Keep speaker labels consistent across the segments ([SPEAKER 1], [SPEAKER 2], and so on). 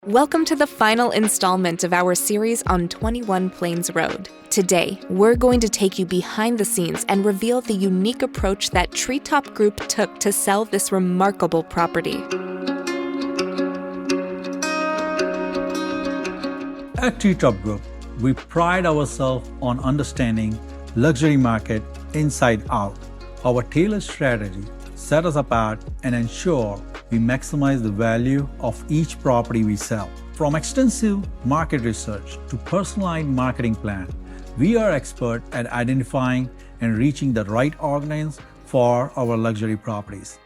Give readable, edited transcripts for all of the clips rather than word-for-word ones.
[SPEAKER 1] Welcome to the final installment of our series on 21 Plains Road. Today, we're going to take you behind the scenes and reveal the unique approach that Treetop Group took to sell this remarkable property.
[SPEAKER 2] At Treetop Group, we pride ourselves on understanding luxury market inside out. Our tailored strategy set us apart and ensure we maximize the value of each property we sell. From extensive market research to personalized marketing plan, we are expert at identifying and reaching the right audience for our luxury properties.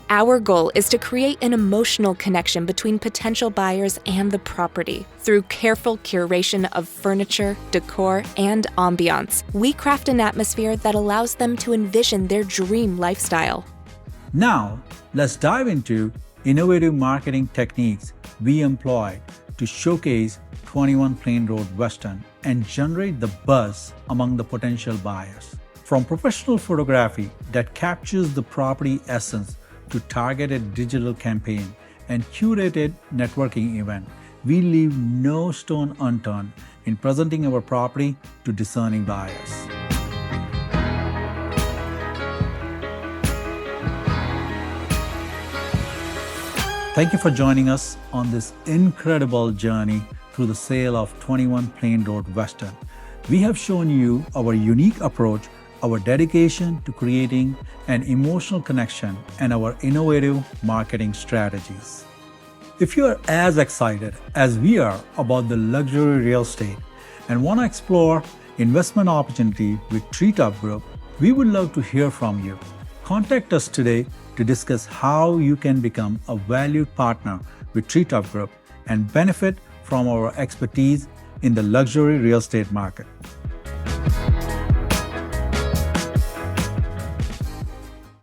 [SPEAKER 1] Our goal is to create an emotional connection between potential buyers and the property. Through careful curation of furniture, decor, and ambiance, we craft an atmosphere that allows them to envision their dream lifestyle.
[SPEAKER 2] Now, let's dive into innovative marketing techniques we employ to showcase 21 Plains Road Weston and generate the buzz among the potential buyers. From professional photography that captures the property essence to targeted digital campaign and curated networking event, we leave no stone unturned in presenting our property to discerning buyers. Thank you for joining us on this incredible journey through the sale of 21 Plains Road Weston. We have shown you our unique approach, our dedication to creating an emotional connection, and our innovative marketing strategies. If you are as excited as we are about the luxury real estate and want to explore investment opportunity with Treetop Group, we would love to hear from you. Contact us today to discuss how you can become a valued partner with Treetop Group and benefit from our expertise in the luxury real estate market.